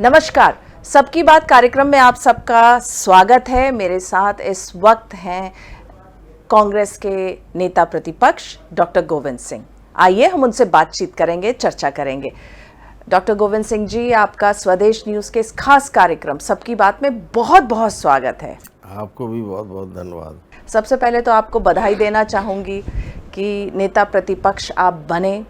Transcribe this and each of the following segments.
नमस्कार। सबकी बात कार्यक्रम में आप सबका स्वागत है। मेरे साथ इस वक्त हैं कांग्रेस के नेता प्रतिपक्ष डॉक्टर गोविंद सिंह। आइए हम उनसे बातचीत करेंगे, चर्चा करेंगे। डॉक्टर गोविंद सिंह जी, आपका स्वदेश न्यूज के इस खास कार्यक्रम सबकी बात में बहुत बहुत स्वागत है। आपको भी बहुत बहुत धन्यवाद। सबसे पहले तो आपको बधाई देना चाहूंगी कि नेता प्रतिपक्ष आप बने।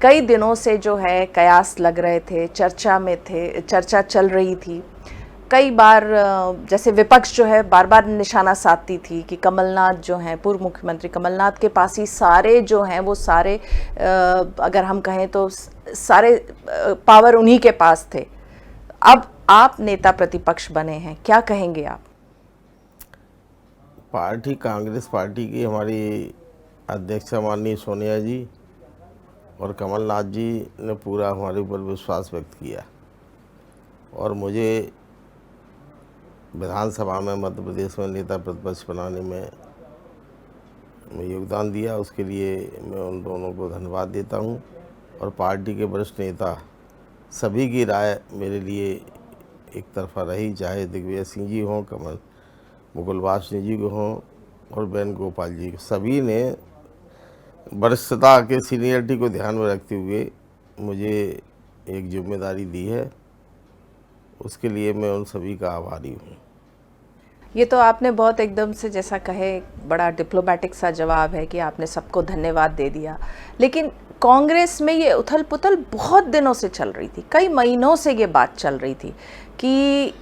कई दिनों से जो है कयास लग रहे थे, चर्चा में थे, चर्चा चल रही थी। कई बार जैसे विपक्ष जो है बार बार निशाना साधती थी कि कमलनाथ जो हैं, पूर्व मुख्यमंत्री कमलनाथ के पास ही सारे जो हैं वो सारे अगर हम कहें तो सारे पावर उन्हीं के पास थे। अब आप नेता प्रतिपक्ष बने हैं, क्या कहेंगे आप? पार्टी कांग्रेस पार्टी की हमारी अध्यक्ष माननीय सोनिया जी और कमलनाथ जी ने पूरा हमारे ऊपर विश्वास व्यक्त किया और मुझे विधानसभा में मध्य प्रदेश में नेता प्रतिपक्ष बनाने में योगदान दिया। उसके लिए मैं उन दोनों को धन्यवाद देता हूं और पार्टी के वरिष्ठ नेता सभी की राय मेरे लिए एक तरफा रही, चाहे दिग्विजय सिंह जी हों, मुकुल वासनिक जी को हों और वेणुगोपाल जी, सभी ने वरिष्ठता के सीनियरिटी को ध्यान में रखते हुए मुझे एक जिम्मेदारी दी है। उसके लिए मैं उन सभी का आभारी हूँ। ये तो आपने बहुत एकदम से जैसा कहे बड़ा डिप्लोमेटिक सा जवाब है कि आपने सबको धन्यवाद दे दिया। लेकिन कांग्रेस में ये उथल पुथल बहुत दिनों से चल रही थी, कई महीनों से ये बात चल रही थी कि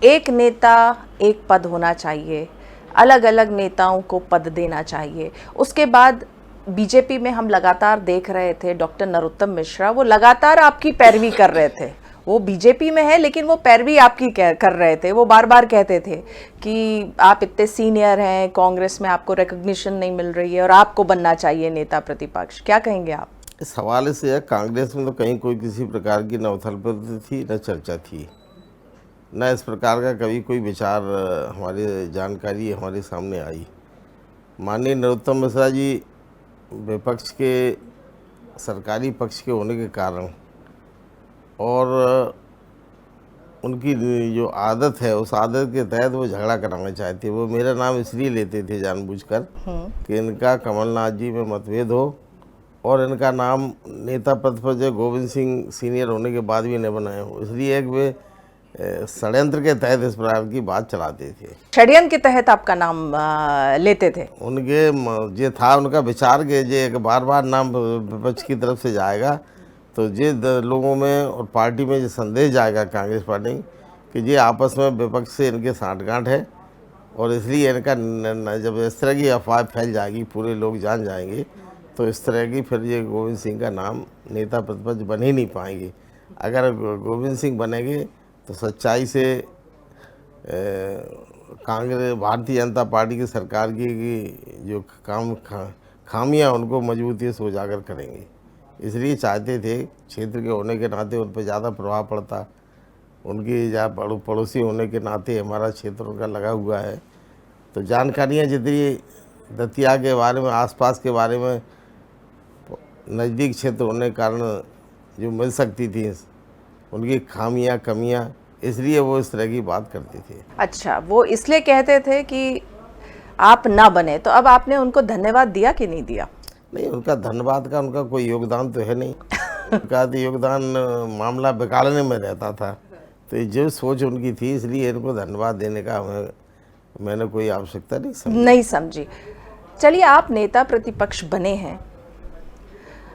एक नेता एक पद होना चाहिए, अलग अलग नेताओं को पद देना चाहिए। उसके बाद बीजेपी में हम लगातार देख रहे थे डॉक्टर नरोत्तम मिश्रा, वो लगातार आपकी पैरवी कर रहे थे। वो बीजेपी में है लेकिन वो पैरवी आपकी कर रहे थे। वो बार बार कहते थे कि आप इतने सीनियर हैं, कांग्रेस में आपको रिकॉग्निशन नहीं मिल रही है और आपको बनना चाहिए नेता प्रतिपक्ष। क्या कहेंगे आप इस हवाले से? कांग्रेस में तो कहीं कोई किसी प्रकार की न उथल पुथल थी, न चर्चा थी, न इस प्रकार का कभी कोई विचार हमारी जानकारी हमारे सामने आई। माननीय नरोत्तम मिश्रा जी विपक्ष के सरकारी पक्ष के होने के कारण और उनकी जो आदत है उस आदत के तहत वो झगड़ा कराना चाहते। वो मेरा नाम इसलिए लेते थे जानबूझकर कि इनका कमलनाथ जी में मतभेद हो और इनका नाम नेता प्रतिपक्ष गोविंद सिंह सीनियर होने के बाद भी न बनाए हो, इसलिए एक वे षड्यंत्र के तहत इस प्रकार की बात चलाते थे। षड्यंत्र के तहत आपका नाम लेते थे? उनके ये था उनका विचार के जे एक बार बार नाम विपक्ष की तरफ से जाएगा तो ये लोगों में और पार्टी में ये संदेश जाएगा कांग्रेस पार्टी कि ये आपस में विपक्ष से इनके साठगांठ है और इसलिए इनका जब इस तरह की अफवाह फैल जाएगी, पूरे लोग जान जाएंगे, तो इस तरह की फिर ये गोविंद सिंह का नाम नेता प्रतिपक्ष बन ही नहीं पाएंगे। अगर गोविंद सिंह बनेंगे तो सच्चाई से कांग्रेस भारतीय जनता पार्टी की सरकार की जो खामियां उनको मजबूती से उजागर करेंगे। इसलिए चाहते थे, क्षेत्र के होने के नाते उन पर ज़्यादा प्रभाव पड़ता, उनकी पड़ोसी होने के नाते हमारा क्षेत्र उनका लगा हुआ है, तो जानकारियाँ जितनी दतिया के बारे में, आसपास के बारे में, नज़दीक क्षेत्र होने के कारण जो मिल सकती थी उनकी खामियां कमियां, इसलिए वो इस तरह की बात करते थे। अच्छा, वो इसलिए कहते थे कि आप ना बने, तो अब आपने उनको धन्यवाद दिया कि नहीं दिया? नहीं, उनका धन्यवाद का उनका कोई योगदान तो है नहीं। उनका तो योगदान मामला बिगाड़ने में रहता था, तो जो सोच उनकी थी इसलिए इनको धन्यवाद देने का मैंने कोई आवश्यकता नहीं समझी। चलिए, आप नेता प्रतिपक्ष बने हैं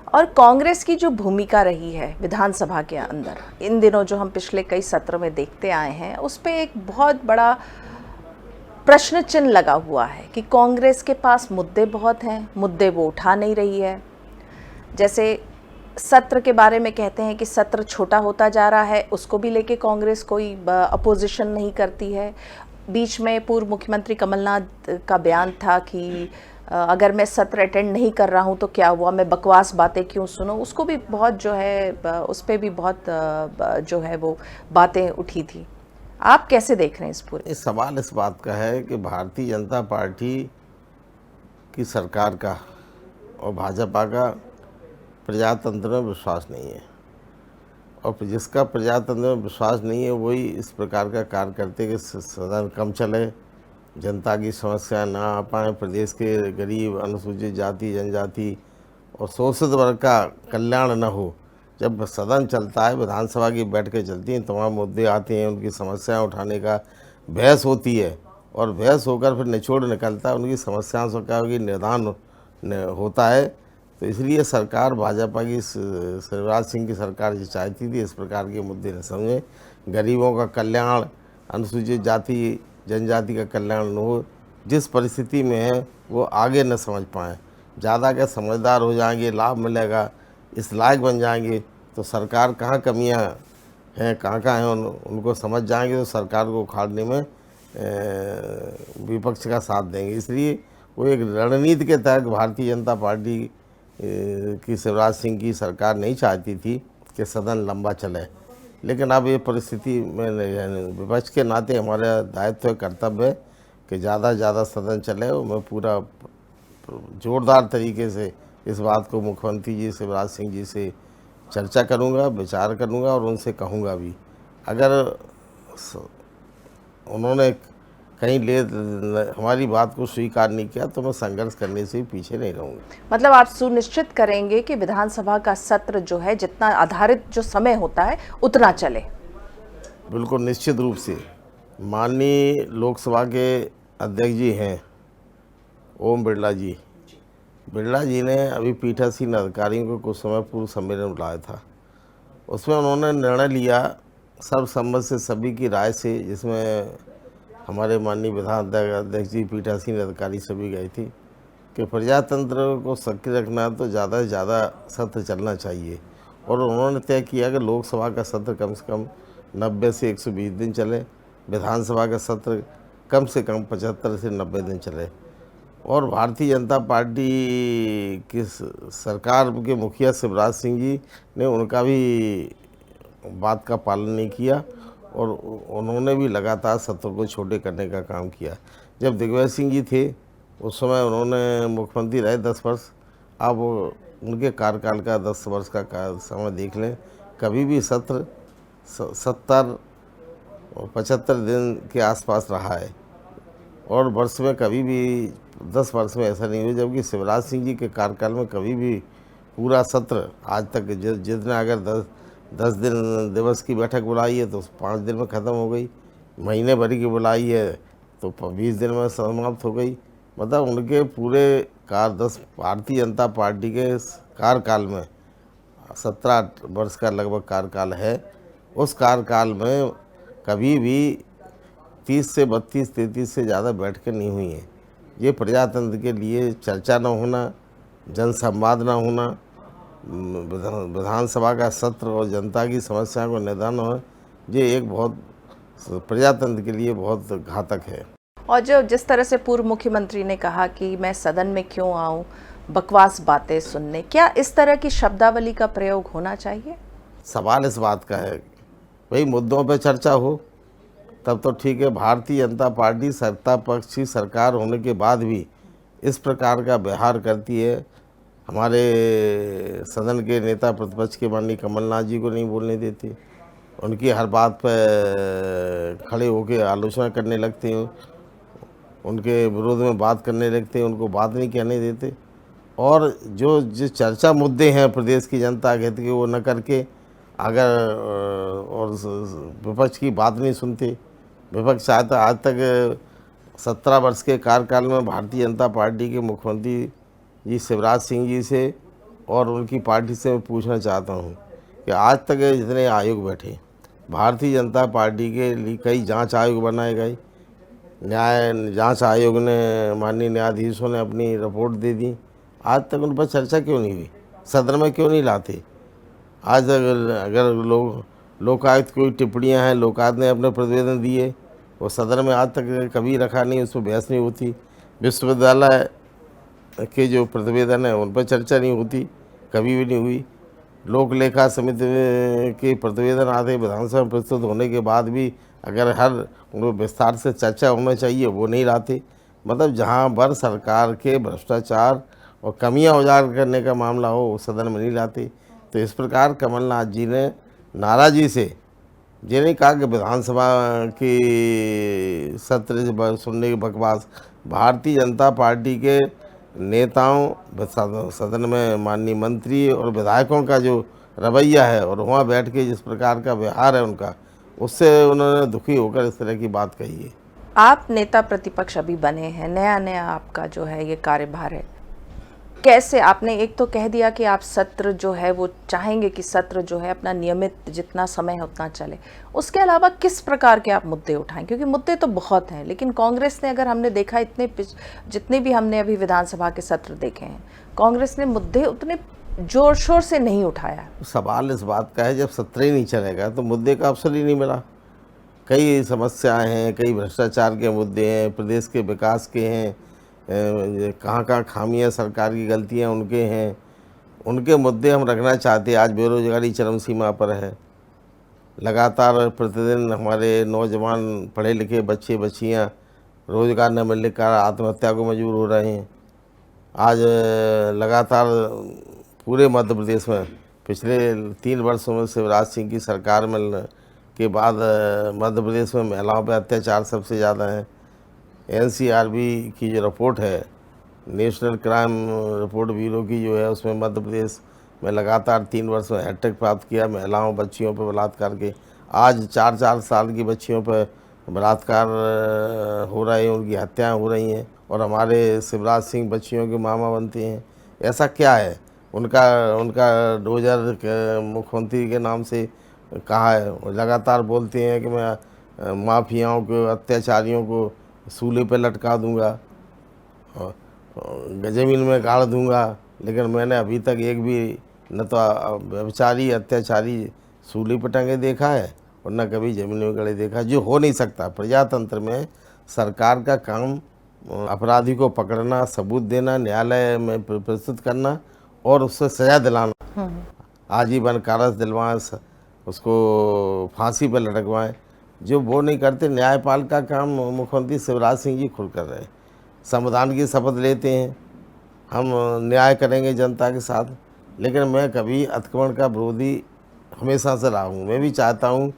और कांग्रेस की जो भूमिका रही है विधानसभा के अंदर इन दिनों, जो हम पिछले कई सत्र में देखते आए हैं, उस पे एक बहुत बड़ा प्रश्न चिन्ह लगा हुआ है कि कांग्रेस के पास मुद्दे बहुत हैं, मुद्दे वो उठा नहीं रही है। जैसे सत्र के बारे में कहते हैं कि सत्र छोटा होता जा रहा है, उसको भी लेके कांग्रेस कोई अपोजिशन नहीं करती है। बीच में पूर्व मुख्यमंत्री कमलनाथ का बयान था कि अगर मैं सत्र अटेंड नहीं कर रहा हूं तो क्या हुआ, मैं बकवास बातें क्यों सुनूं, उसको भी बहुत जो है उस पर भी बहुत जो है वो बातें उठी थी। आप कैसे देख रहे हैं इस पूरे? इस सवाल इस बात का है कि भारतीय जनता पार्टी की सरकार का और भाजपा का प्रजातंत्र में विश्वास नहीं है और जिसका प्रजातंत्र में विश्वास नहीं है वही इस प्रकार का कार्य करते कि सदन कम चले, जनता की समस्या ना आ पाए, प्रदेश के गरीब, अनुसूचित जाति, जनजाति और शोषित वर्ग का कल्याण न हो। जब सदन चलता है, विधानसभा की बैठकें चलती हैं, तमाम मुद्दे आते हैं, उनकी समस्याएं उठाने का बहस होती है और बहस होकर फिर निचोड़ निकलता है, उनकी समस्याओं का भी निदान होता है। तो इसलिए सरकार, भाजपा की, शिवराज सिंह की सरकार जो चाहती थी इस प्रकार के मुद्दे न समझे, गरीबों का कल्याण, अनुसूचित जाति जनजाति का कल्याण न हो, जिस परिस्थिति में है वो आगे न समझ पाएँ। ज़्यादा क्या समझदार हो जाएंगे, लाभ मिलेगा, इस लायक बन जाएंगे तो सरकार कहाँ कमियां हैं, कहाँ हैं उनको समझ जाएंगे तो सरकार को उखाड़ने में विपक्ष का साथ देंगे। इसलिए वो एक रणनीति के तहत भारतीय जनता पार्टी की शिवराज सिंह की सरकार नहीं चाहती थी कि सदन लंबा चले, लेकिन अब ये परिस्थिति में विपक्ष के नाते हमारा दायित्व कर्तव्य है कि ज़्यादा से ज़्यादा सदन चले और मैं पूरा जोरदार तरीके से इस बात को मुख्यमंत्री जी शिवराज सिंह जी से चर्चा करूंगा, विचार करूंगा और उनसे कहूंगा भी। अगर उन्होंने कहीं हमारी बात को स्वीकार नहीं किया तो मैं संघर्ष करने से पीछे नहीं रहूंगा। मतलब आप सुनिश्चित करेंगे कि विधानसभा का सत्र जो है, जितना आधारित जो समय होता है उतना चले? बिल्कुल निश्चित रूप से। माननीय लोकसभा के अध्यक्ष जी हैं ओम बिरला जी, ने अभी पीठासीन अधिकारियों को कुछ समय पूर्व सम्मेलन बुलाया था। उसमें उन्होंने निर्णय लिया सर्वसम्मति से, सभी की राय से, जिसमें हमारे माननीय विधान अध्यक्ष जी, पीठासीन अधिकारी सभी गए थे कि प्रजातंत्र को सक्रिय रखना तो ज़्यादा से ज़्यादा सत्र चलना चाहिए। और उन्होंने तय किया कि लोकसभा का सत्र कम से कम 90 से 120 दिन चले, विधानसभा का सत्र कम से कम 75 से 90 दिन चले। और भारतीय जनता पार्टी की सरकार के मुखिया शिवराज सिंह जी ने उनका भी बात का पालन नहीं किया और उन्होंने भी लगातार सत्र को छोटे करने का काम किया। जब दिग्विजय सिंह जी थे उस समय उन्होंने मुख्यमंत्री रहे 10 वर्ष, अब उनके कार्यकाल का 10 वर्ष का समय देख लें, कभी भी सत्र 70 और 75 दिन के आसपास रहा है और वर्ष में कभी भी 10 वर्ष में ऐसा नहीं हुआ। जबकि शिवराज सिंह जी के कार्यकाल में कभी भी पूरा सत्र आज तक जितने अगर 10 दिन दिवस की बैठक बुलाई है तो 5 दिन में ख़त्म हो गई, महीने भर की बुलाई है तो 20 दिन में समाप्त हो गई। मतलब उनके पूरे भारतीय जनता पार्टी के कार्यकाल में 17 वर्ष का लगभग कार्यकाल है, उस कार्यकाल में कभी भी 30 से 32, 33 से ज़्यादा बैठकें नहीं हुई हैं। ये प्रजातंत्र के लिए चर्चा न होना, जनसंवाद न होना, विधानसभा का सत्र और जनता की समस्या को निदान हो, ये एक बहुत प्रजातंत्र के लिए बहुत घातक है। और जो जिस तरह से पूर्व मुख्यमंत्री ने कहा कि मैं सदन में क्यों आऊं बकवास बातें सुनने, क्या इस तरह की शब्दावली का प्रयोग होना चाहिए? सवाल इस बात का है भाई, मुद्दों पर चर्चा हो तब तो ठीक है। भारतीय जनता पार्टी सत्ता पक्ष की सरकार होने के बाद भी इस प्रकार का व्यवहार करती है। हमारे सदन के नेता प्रतिपक्ष के माननीय कमलनाथ जी को नहीं बोलने देते, उनकी हर बात पर खड़े होकर आलोचना करने लगते हैं, उनके विरोध में बात करने लगते हैं, उनको बात नहीं कहने देते। और जो चर्चा मुद्दे हैं प्रदेश की जनता के हित के, वो न करके अगर और विपक्ष की बात नहीं सुनते। विपक्ष चाहता आज तक 17 वर्ष के कार्यकाल में भारतीय जनता पार्टी के मुख्यमंत्री जी शिवराज सिंह जी से और उनकी पार्टी से मैं पूछना चाहता हूं कि आज तक जितने आयोग बैठे, भारतीय जनता पार्टी के लिए कई जांच आयोग बनाए गए, जांच आयोग ने, माननीय न्यायाधीशों ने अपनी रिपोर्ट दे दी, आज तक उन पर चर्चा क्यों नहीं हुई, सदन में क्यों नहीं लाते? आज अगर लोकायुक्त कोई टिप्पणियां हैं, लोकायुक्त ने अपने प्रतिवेदन दिए, वो सदन में आज तक कभी रखा नहीं, उस पर बहस नहीं होती। विश्वविद्यालय के जो प्रतिवेदन है उन पर चर्चा नहीं होती, कभी भी नहीं हुई। लोक लेखा समिति के प्रतिवेदन आते विधानसभा में प्रस्तुत होने के बाद भी अगर हर उनको विस्तार से चर्चा होना चाहिए वो नहीं लाते। मतलब जहाँ पर सरकार के भ्रष्टाचार और कमियां उजागर करने का मामला हो, वो सदन में नहीं लाते। तो इस प्रकार कमलनाथ जी ने नाराज़गी से ये नहीं कहा कि विधानसभा की सत्र सुनने की बकवास, भारतीय जनता पार्टी के नेताओं, सदन में माननीय मंत्री और विधायकों का जो रवैया है और वहाँ बैठ के जिस प्रकार का व्यवहार है उनका, उससे उन्होंने दुखी होकर इस तरह की बात कही है। आप नेता प्रतिपक्ष अभी बने हैं, नया नया आपका जो है ये कार्यभार है, कैसे आपने एक तो कह दिया कि आप सत्र जो है वो चाहेंगे कि सत्र जो है अपना नियमित जितना समय है उतना चले, उसके अलावा किस प्रकार के आप मुद्दे उठाएं? क्योंकि मुद्दे तो बहुत हैं, लेकिन कांग्रेस ने, अगर हमने देखा जितने भी हमने अभी विधानसभा के सत्र देखे हैं, कांग्रेस ने मुद्दे उतने जोर शोर से नहीं उठाया। सवाल इस बात का है, जब सत्र ही नहीं चलेगा तो मुद्दे का अवसर ही नहीं मिला। कई समस्याएं हैं, कई भ्रष्टाचार के मुद्दे हैं, प्रदेश के विकास के हैं, कहाँ कहाँ खामियां, सरकार की गलतियां उनके हैं, उनके मुद्दे हम रखना चाहते हैं। आज बेरोजगारी चरम सीमा पर है, लगातार प्रतिदिन हमारे नौजवान पढ़े लिखे बच्चे बच्चियां रोज़गार न मिलने का आत्महत्या को मजबूर हो रहे हैं। आज लगातार पूरे मध्य प्रदेश में पिछले 3 वर्षों में शिवराज सिंह की सरकार मिलने के बाद मध्य प्रदेश में महिलाओं पर अत्याचार सबसे ज़्यादा है। एनसीआरबी की जो रिपोर्ट है, नेशनल क्राइम रिपोर्ट ब्यूरो की जो है, उसमें मध्य प्रदेश में लगातार 3 वर्ष में हैट्रिक प्राप्त किया महिलाओं बच्चियों पर बलात्कार के। आज 4-4 साल की बच्चियों पर बलात्कार हो रहे हैं, उनकी हत्याएं हो रही हैं और हमारे शिवराज सिंह बच्चियों के मामा बनते हैं। ऐसा क्या है? उनका डोजर मुख्यमंत्री के नाम से कहा है, लगातार बोलते हैं कि मैं माफियाओं को, अत्याचारियों को सूले पे लटका दूंगा और ज़मीन में गाड़ दूंगा, लेकिन मैंने अभी तक एक भी न तो व्यभिचारी अत्याचारी सूली पर टंगे देखा है और न कभी ज़मीन में गड़े देखा, जो हो नहीं सकता। प्रजातंत्र में सरकार का काम अपराधी को पकड़ना, सबूत देना, न्यायालय में प्रस्तुत करना और उससे सज़ा दिलाना, आजीवन कारावास दिलवाएं, उसको फांसी पर लटकवाएं। जो वो नहीं करते, न्यायपाल का काम मुख्यमंत्री शिवराज सिंह जी खुद कर रहे हैं। संविधान की शपथ लेते हैं, हम न्याय करेंगे जनता के साथ, लेकिन मैं कभी अतिक्रमण का विरोधी हमेशा से रहा हूँ। मैं भी चाहता हूँ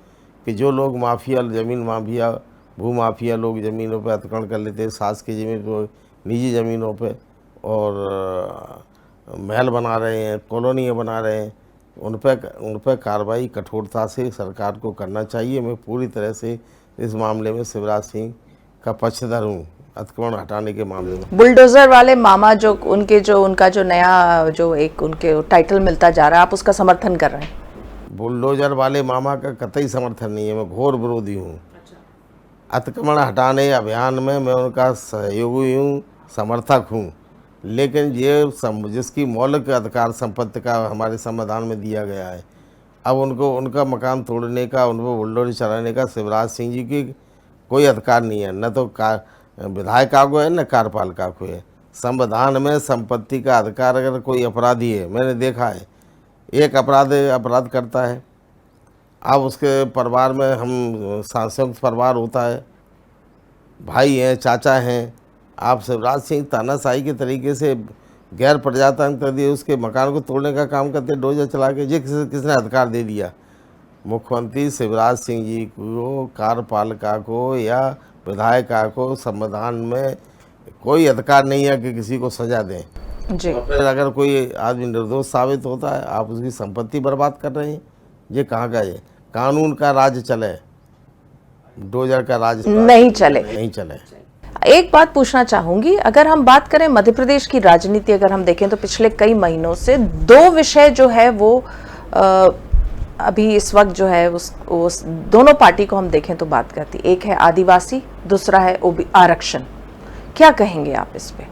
कि जो लोग माफिया, ज़मीन माफिया, भू माफिया लोग ज़मीनों पर अतिक्रमण कर लेते हैं, शासकीय ज़मीन पर, निजी ज़मीनों पर, और महल बना रहे हैं, कॉलोनियाँ बना रहे हैं, उन पर कार्रवाई कठोरता से सरकार को करना चाहिए। मैं पूरी तरह से इस मामले में शिवराज सिंह का पक्षधर हूँ, अतिक्रमण हटाने के मामले में। बुलडोजर वाले मामा जो उनका जो नया जो एक उनके टाइटल मिलता जा रहा है, आप उसका समर्थन कर रहे हैं? बुलडोजर वाले मामा का कतई समर्थन नहीं है, मैं घोर विरोधी हूँ। अतिक्रमण हटाने अभियान में मैं उनका सहयोगी हूँ, समर्थक हूँ, लेकिन ये जिसकी मौलिक अधिकार संपत्ति का हमारे संविधान में दिया गया है, अब उनको उनका मकान तोड़ने का, उन पर बुलडोजर चलाने का शिवराज सिंह जी की कोई अधिकार नहीं है। न तो विधायिका को है, न कार्यपालिका को है। संविधान में संपत्ति का अधिकार, अगर कोई अपराधी है, मैंने देखा है, एक अपराध करता है, अब उसके परिवार में हम संयुक्त परिवार होता है, भाई हैं, चाचा हैं, आप शिवराज सिंह तानाशाही के तरीके से गैर प्रजातंत्र दिए उसके मकान को तोड़ने का काम करते, डोजर चला के। ये किसने अधिकार दे दिया? मुख्यमंत्री शिवराज सिंह जी को, कार्यपालिका को या विधायिका को संविधान में कोई अधिकार नहीं है कि किसी को सजा दें जी। फिर अगर कोई आदमी निर्दोष साबित होता है, आप उसकी संपत्ति बर्बाद कर रहे हैं। ये कहाँ का है? कानून का राज चले, डोजर का राज नहीं चले। एक बात पूछना चाहूंगी, अगर हम बात करें मध्य प्रदेश की राजनीति, अगर हम देखें तो पिछले कई महीनों से 2 विषय जो है वो अभी इस वक्त जो है उस दोनों पार्टी को हम देखें तो बात करती, एक है आदिवासी, दूसरा है आरक्षण। क्या कहेंगे आप इस पे?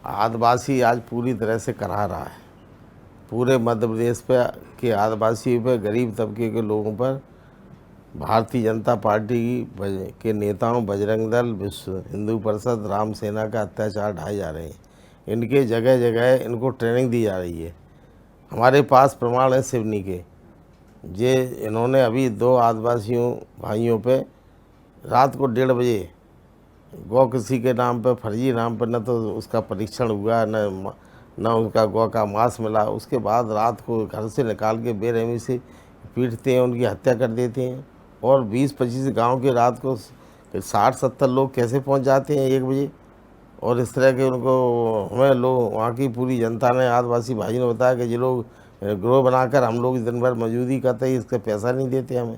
आदिवासी आज पूरी तरह से करा रहा है। पूरे मध्य प्रदेश पे के आदिवासी पे, गरीब तबके के लोगों पर भारतीय जनता पार्टी के नेताओं, बजरंग दल, विश्व हिंदू परिषद, राम सेना का अत्याचार ढाए जा रहे हैं। इनके जगह जगह इनको ट्रेनिंग दी जा रही है। हमारे पास प्रमाण है सिवनी के, जे इन्होंने अभी 2 आदिवासियों भाइयों पे रात को 1:30 बजे गौ किसी के नाम पे, फर्जी नाम पर, न तो उसका परीक्षण हुआ, न उसका गौ का मांस मिला। उसके बाद रात को घर से निकाल के बेरहमी से पीटते हैं, उनकी हत्या कर देते हैं। और 20-25 गांव के रात को 60-70 लोग कैसे पहुंच जाते हैं 1 बजे। और इस तरह के उनको हमें लोग, वहाँ की पूरी जनता ने, आदिवासी भाई ने बताया कि ये लोग ग्रोह बनाकर हम लोग दिन भर मजदूरी करते हैं, इसका पैसा नहीं देते हमें,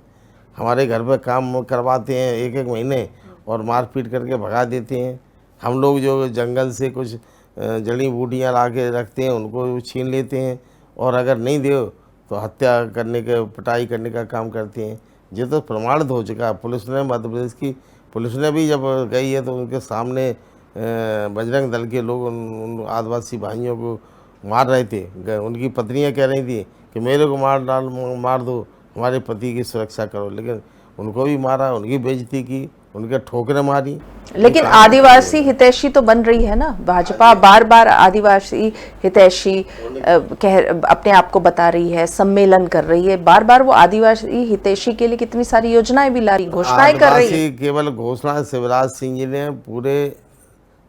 हमारे घर पे काम करवाते हैं 1-1 महीने और मार पीट करके भगा देते हैं। हम लोग जो जंगल से कुछ जड़ी बूटियाँ ला के रखते हैं उनको छीन लेते हैं, और अगर नहीं दो तो हत्या करने के, पिटाई करने का काम करते हैं। ये तो प्रमाणित हो चुका है। पुलिस ने, मध्य प्रदेश की पुलिस ने भी जब गई है तो उनके सामने बजरंग दल के लोग उन आदिवासी भाइयों को मार रहे थे। उनकी पत्नियां कह रही थी कि मेरे को मार दो, हमारे पति की सुरक्षा करो, लेकिन उनको भी मारा, उनकी बेइज्जती की, उनके ठोकरें मारी। लेकिन आदिवासी हितैषी तो बन रही है ना भाजपा, बार बार आदिवासी हितैषी अपने आप को बता रही है, सम्मेलन कर रही है, बार बार वो आदिवासी हितैषी के लिए कितनी सारी योजनाएं भी ला रही, घोषणाएं कर रही है। केवल घोषणा, शिवराज सिंह जी ने पूरे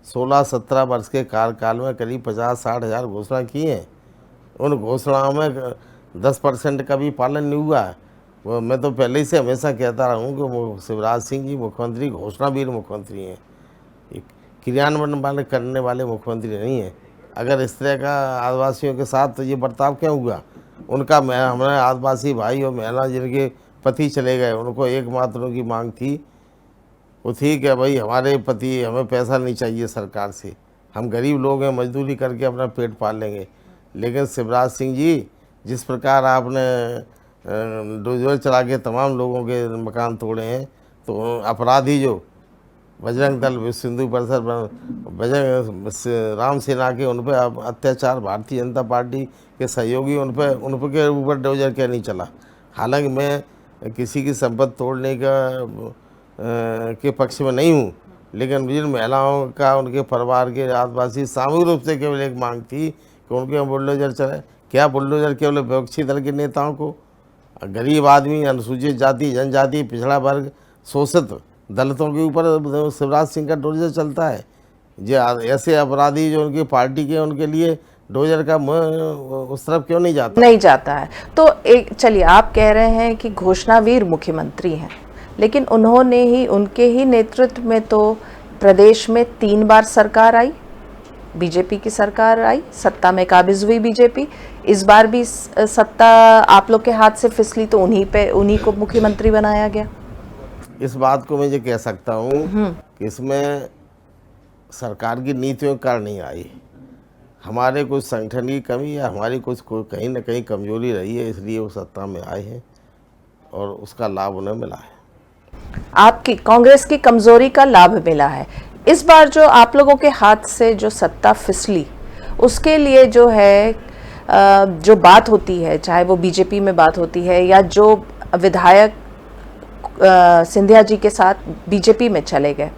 16-17 वर्ष के कार्यकाल में करीब 50-60 हज़ार घोषणा की हैं। उन घोषणाओं में 10% का भी पालन नहीं हुआ है। वो मैं तो पहले ही से हमेशा कहता रहा हूँ कि शिवराज सिंह जी मुख्यमंत्री घोषणावीर मुख्यमंत्री हैं, क्रियान्वयन वाले करने वाले मुख्यमंत्री नहीं हैं। अगर इस तरह का आदिवासियों के साथ तो ये बर्ताव क्यों हुआ? उनका, हमारे आदिवासी भाई और महिला जिनके पति चले गए, उनको एकमात्र उनकी मांग थी, वो थी कि भाई हमारे पति, हमें पैसा नहीं चाहिए सरकार से, हम गरीब लोग हैं, मजदूरी करके अपना पेट पाल लेंगे। लेकिन शिवराज सिंह जी, जिस प्रकार आपने डोजर चला के तमाम लोगों के मकान तोड़े हैं, तो अपराधी जो बजरंग दल, विश्व हिंदू परिषद, बजरंग राम सेना के, उन पर अत्याचार, भारतीय जनता पार्टी के सहयोगी उन के ऊपर डोजर क्या नहीं चला। हालांकि मैं किसी की संपत्ति तोड़ने के पक्ष में नहीं हूँ, लेकिन जिन महिलाओं का, उनके परिवार के, आदिवासी सामूहिक रूप से केवल एक मांग थी कि उनके बुलडोजर चले। क्या बुलडोजर केवल विपक्षी दल के नेताओं को? गरीब आदमी, अनुसूचित जाति, जनजाति, पिछड़ा वर्ग, शोषित दलितों के ऊपर शिवराज सिंह का डोजर चलता है? जो ऐसे अपराधी जो उनकी पार्टी के, उनके लिए डोजर का उस तरफ क्यों नहीं जाता है? तो एक, चलिए, आप कह रहे हैं कि घोषणावीर मुख्यमंत्री हैं, लेकिन उन्होंने ही, उनके ही नेतृत्व में तो प्रदेश में 3 बार सरकार आई, बीजेपी की सरकार आई, सत्ता में काबिज हुई बीजेपी। इस बार भी सत्ता आप लोग के हाथ से फिसली तो उन्हीं को मुख्यमंत्री बनाया गया। इस बात को मैं ये कह सकता हूँ कि इसमें सरकार की नीतियों के कारण नहीं आई, हमारे कुछ संगठन की कमी या हमारी कुछ कहीं ना कहीं कमजोरी रही है, इसलिए वो सत्ता में आए हैं और उसका लाभ उन्हें मिला है। आपकी कांग्रेस की कमजोरी का लाभ मिला है। इस बार जो आप लोगों के हाथ से जो सत्ता फिसली, उसके लिए जो है, जो बात होती है, चाहे वो बीजेपी में बात होती है या जो विधायक सिंधिया जी के साथ बीजेपी में चले गए,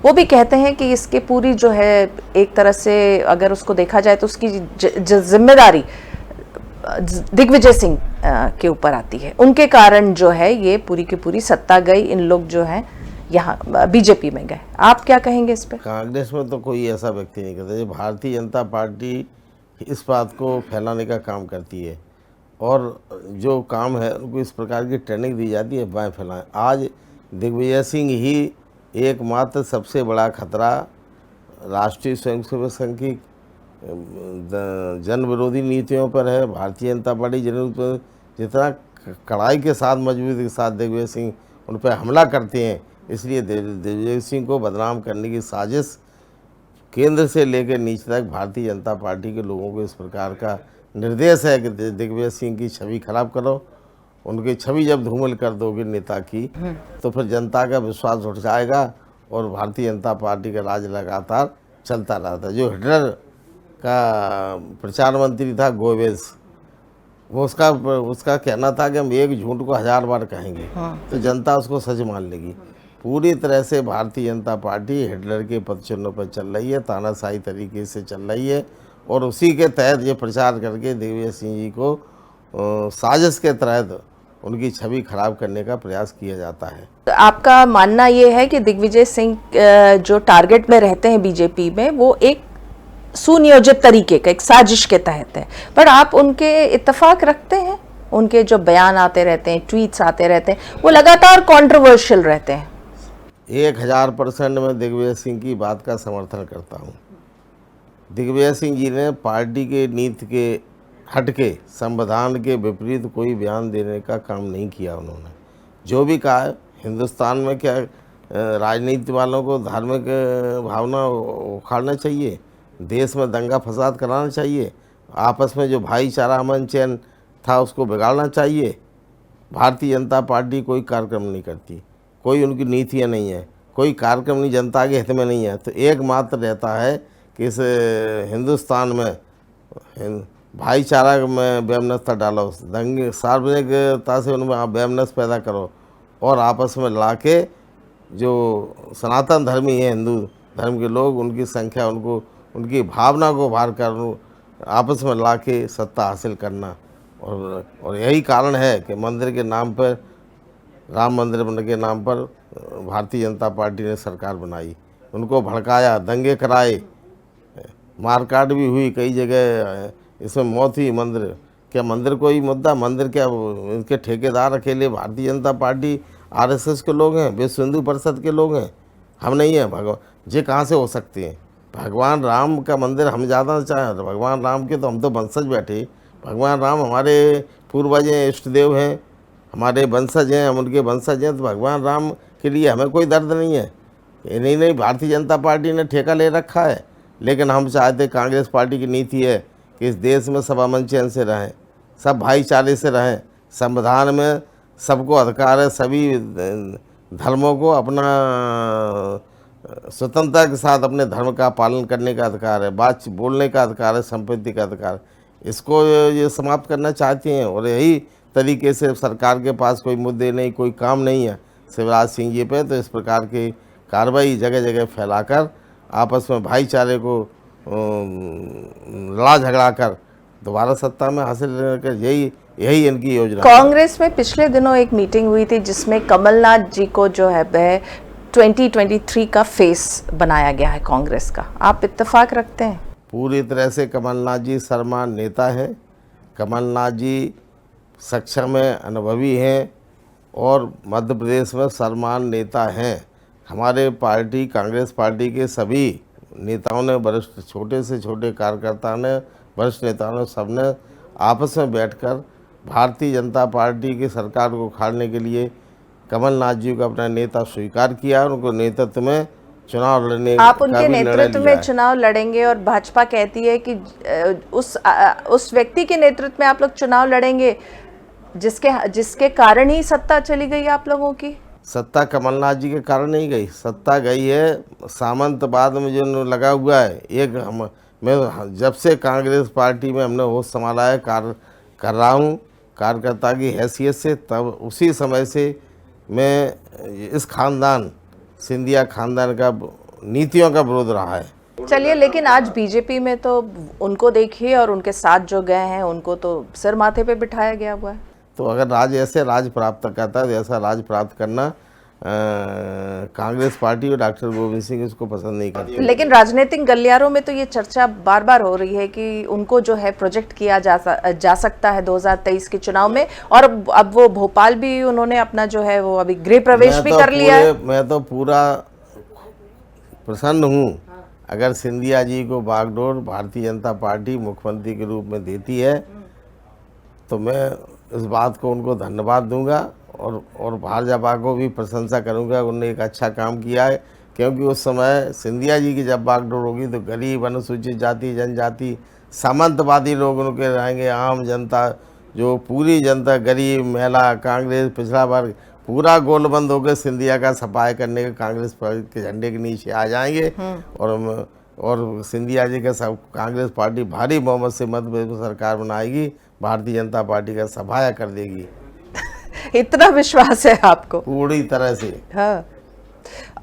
वो भी कहते हैं कि इसके पूरी जो है, एक तरह से अगर उसको देखा जाए तो उसकी जिम्मेदारी दिग्विजय सिंह के ऊपर आती है। उनके कारण जो है ये पूरी की पूरी सत्ता गई, इन लोग जो हैं यहाँ बीजेपी में गए। आप क्या कहेंगे इस पे? कांग्रेस में तो कोई ऐसा व्यक्ति नहीं करता। ये भारतीय जनता पार्टी इस बात को फैलाने का काम करती है, और जो काम है उनको इस प्रकार की ट्रेनिंग दी जाती है, बाएं फैलाएं। आज दिग्विजय सिंह ही एकमात्र सबसे बड़ा खतरा राष्ट्रीय स्वयंसेवक संघ की जन विरोधी नीतियों पर है। भारतीय जनता पार्टी जितना कड़ाई के साथ, मजबूती के साथ दिग्विजय सिंह उन पर हमला करते हैं, इसलिए दिग्विजय सिंह को बदनाम करने की साजिश केंद्र से लेकर नीचे तक भारतीय जनता पार्टी के लोगों को इस प्रकार का निर्देश है कि दिग्विजय सिंह की छवि खराब करो। उनकी छवि जब धूमिल कर दोगे नेता की, तो फिर जनता का विश्वास उठ जाएगा और भारतीय जनता पार्टी का राज लगातार चलता रहता। जो हिटलर का प्रचार मंत्री था गोबेल्स, वो उसका कहना था कि हम एक झूठ को 1000 बार कहेंगे, तो जनता उसको सच मान लेगी। पूरी तरह से भारतीय जनता पार्टी हिटलर के पदचिन्हों पर चल रही है, तानाशाही तरीके से चल रही है, और उसी के तहत ये प्रचार करके दिग्विजय सिंह जी को साजिश के तहत उनकी छवि खराब करने का प्रयास किया जाता है। तो आपका मानना ये है कि दिग्विजय सिंह जो टारगेट में रहते हैं बीजेपी में, वो एक सुनियोजित तरीके का, एक साजिश के तहत है, पर आप उनके इत्तेफाक रखते हैं, उनके जो बयान आते रहते हैं, ट्वीट्स आते रहते हैं, वो लगातार कंट्रोवर्शियल रहते हैं। 1000% मैं दिग्विजय सिंह की बात का समर्थन करता हूँ। दिग्विजय सिंह जी ने पार्टी के नीति के हटके संविधान के विपरीत कोई बयान देने का काम नहीं किया। उन्होंने जो भी कहा है, हिंदुस्तान में क्या राजनीति वालों को धार्मिक भावना उखाड़ना चाहिए, देश में दंगा फसाद कराना चाहिए, आपस में जो भाईचारा अमन चैन था उसको बिगाड़ना चाहिए। भारतीय जनता पार्टी कोई कार्यक्रम नहीं करती, कोई उनकी नीतियाँ नहीं है, कोई कार्यक्रम नहीं, जनता के हित में नहीं है। तो एकमात्र रहता है कि इस हिंदुस्तान में भाईचारा में वैमनस्यता डालो, दंगे सार्वजनिकता से उनमें आप वैमनस्य पैदा करो और आपस में लाके जो सनातन धर्मी हैं, हिंदू धर्म के लोग, उनकी संख्या, उनको उनकी भावना को बाहर कर आपस में लाके सत्ता हासिल करना। और यही कारण है कि मंदिर के नाम पर, राम मंदिर के नाम पर भारतीय जनता पार्टी ने सरकार बनाई, उनको भड़काया, दंगे कराए, मारकाट भी हुई कई जगह, इसमें मौत हुई। मंदिर क्या, मंदिर कोई मुद्दा? मंदिर क्या इनके ठेकेदार अकेले भारतीय जनता पार्टी आरएसएस के लोग हैं, विश्व हिंदू परिषद के लोग हैं, हम नहीं हैं। भगवान ये कहाँ से हो सकते हैं? भगवान राम का मंदिर हम ज़्यादा चाहें, भगवान राम के तो हम तो वंशज बैठे। भगवान राम हमारे पूर्वज हैं, इष्ट देव हैं, हमारे वंशज हैं, हम उनके वंशज हैं। तो भगवान राम के लिए हमें कोई दर्द नहीं है। ये नहीं, भारतीय जनता पार्टी ने ठेका ले रखा है, लेकिन हम चाहते, कांग्रेस पार्टी की नीति है कि इस देश में सब अमन चैन से रहें, सब भाईचारे से रहें। संविधान में सबको अधिकार है, सभी धर्मों को अपना स्वतंत्रता के साथ अपने धर्म का पालन करने का अधिकार है, बात बोलने का अधिकार है, संपत्ति का अधिकार। इसको ये समाप्त करना चाहते हैं और यही तरीके से सरकार के पास कोई मुद्दे नहीं, कोई काम नहीं है शिवराज सिंह जी पे। तो इस प्रकार की कार्रवाई जगह जगह फैलाकर आपस में भाईचारे को लड़ा झगड़ा कर दोबारा सत्ता में हासिल कर, यही इनकी योजना। कांग्रेस में पिछले दिनों एक मीटिंग हुई थी जिसमें कमलनाथ जी को जो है वह 2023 का फेस बनाया गया है कांग्रेस का। आप इत्तेफाक रखते हैं? पूरी तरह से कमलनाथ जी सर्वमान्य नेता हैं। कमलनाथ जी सक्षम हैं, अनुभवी हैं और मध्य प्रदेश में सर्वमान्य नेता हैं। हमारे पार्टी, कांग्रेस पार्टी के सभी नेताओं ने, वरिष्ठ छोटे से छोटे कार्यकर्ताओं ने, वरिष्ठ नेताओं ने, सबने आपस में बैठकर भारतीय जनता पार्टी की सरकार को उखाड़ने के लिए कमलनाथ जी को अपना नेता स्वीकार किया। उनको नेतृत्व में चुनाव लड़ने, आप उनके नेतृत्व में चुनाव लड़ेंगे और भाजपा कहती है कि उस व्यक्ति के नेतृत्व में आप लोग चुनाव लड़ेंगे जिसके कारण ही सत्ता चली गई आप लोगों की। सत्ता कमलनाथ जी के कारण नहीं गई, सत्ता गई है सामंतवाद में जो लगा हुआ है। मैं जब से कांग्रेस पार्टी में हमने होश संभाला है, कार्य कर रहा हूँ कार्यकर्ता की हैसियत से, तब उसी समय से मैं इस खानदान, सिंधिया खानदान का नीतियों का विरोध रहा है। चलिए, लेकिन आज बीजेपी में तो उनको देखिए और उनके साथ जो गए हैं उनको तो सिर माथे पे बिठाया गया हुआ है। तो अगर राज ऐसे राज प्राप्त करता है, ऐसा राज प्राप्त करना कांग्रेस पार्टी और डॉक्टर गोविंद सिंह इसको पसंद नहीं करती। लेकिन राजनीतिक गलियारों में तो ये चर्चा बार बार हो रही है कि उनको जो है प्रोजेक्ट किया जा सकता है 2023 के चुनाव में, और अब वो भोपाल भी उन्होंने अपना जो है वो अभी गृह प्रवेश भी कर लिया है। मैं तो पूरा प्रसन्न हूँ अगर सिंधिया जी को बागडोर भारतीय जनता पार्टी मुख्यमंत्री के रूप में देती है, तो मैं इस बात को उनको धन्यवाद दूंगा और भाजपा को भी प्रशंसा करूंगा। उन्होंने एक अच्छा काम किया है, क्योंकि उस समय सिंधिया जी की जब बागडोर होगी तो गरीब, अनुसूचित जाति, जनजाति, सामंतवादी लोग उनके रहेंगे, आम जनता, जो पूरी जनता, गरीब, महिला, कांग्रेस, पिछड़ा वर्ग, पूरा गोलबंद होकर सिंधिया का सफाई करने के कांग्रेस के झंडे के नीचे आ जाएंगे और सिंधिया जी का सब कांग्रेस पार्टी भारी बहुमत से मध्य प्रदेश में सरकार बनाएगी, भारतीय जनता पार्टी का सफाया कर देगी। इतना विश्वास है आपको? पूरी तरह से। हाँ।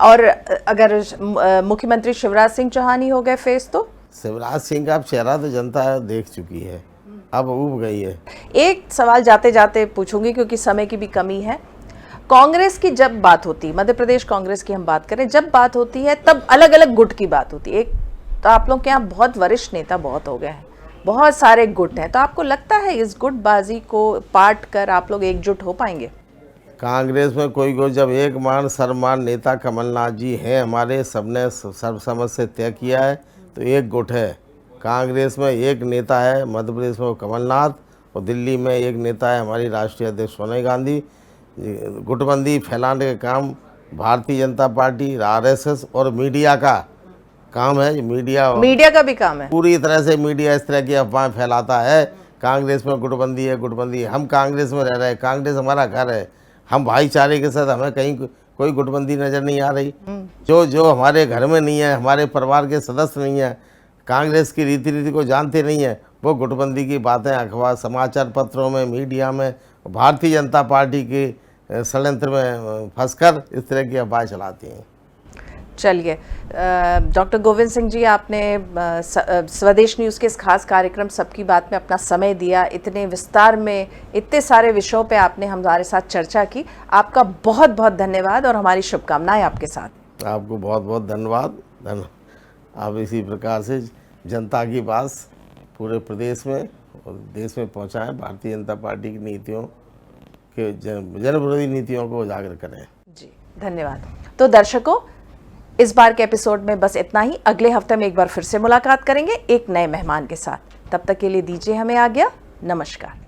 और अगर मुख्यमंत्री शिवराज सिंह चौहान ही हो गए फेस, तो शिवराज सिंह का चेहरा तो जनता देख चुकी है, अब उब गई है। एक सवाल जाते जाते पूछूंगी क्योंकि समय की भी कमी है। कांग्रेस की जब बात होती, मध्य प्रदेश कांग्रेस की हम बात करें, जब बात होती है तब अलग अलग गुट की बात होती है। एक तो आप लोग के यहाँ बहुत वरिष्ठ नेता बहुत हो गए हैं, बहुत सारे गुट हैं, तो आपको लगता है इस गुटबाजी को पाट कर आप लोग एकजुट हो पाएंगे? कांग्रेस में कोई जब एक मान सर्वमान नेता कमलनाथ जी हैं हमारे, सबने सर्वसम्मत से तय किया है, तो एक गुट है। कांग्रेस में एक नेता है मध्य प्रदेश में, वो कमलनाथ, और दिल्ली में एक नेता है हमारी राष्ट्रीय अध्यक्ष सोनिया गांधी। गुटबंदी फैलाने का काम भारतीय जनता पार्टी, आरएसएस और मीडिया का काम है। मीडिया का भी काम है। पूरी तरह से मीडिया इस तरह की अफवाहें फैलाता है, कांग्रेस में गुटबंदी है, गुटबंदी है। हम कांग्रेस में रह रहे हैं, कांग्रेस हमारा घर है, हम भाईचारे के साथ, हमें कहीं कोई गुटबंदी नज़र नहीं आ रही। जो हमारे घर में नहीं है, हमारे परिवार के सदस्य नहीं है, कांग्रेस की रीति को जानते नहीं है, वो गुटबंदी की बातें अखबार समाचार पत्रों में, मीडिया में, भारतीय जनता पार्टी के षड्यंत्र में फंसकर इस तरह की अफवाह चलाती हैं। चलिए, डॉक्टर गोविंद सिंह जी, आपने स्वदेश न्यूज़ के इस खास कार्यक्रम सबकी बात में अपना समय दिया, इतने विस्तार में इतने सारे विषयों पे आपने हमारे साथ चर्चा की। आपका बहुत बहुत धन्यवाद और हमारी शुभकामनाएं आपके साथ। आपको बहुत बहुत धन्यवाद। आप इसी प्रकार से जनता की बात पूरे प्रदेश में और देश में पहुंचाएं, भारतीय जनता पार्टी की नीतियों के जनविरोधी नीतियों को उजागर करें। जी धन्यवाद। तो दर्शकों, इस बार के एपिसोड में बस इतना ही। अगले हफ्ते में एक बार फिर से मुलाकात करेंगे एक नए मेहमान के साथ। तब तक के लिए दीजिए हमें आज्ञा। नमस्कार।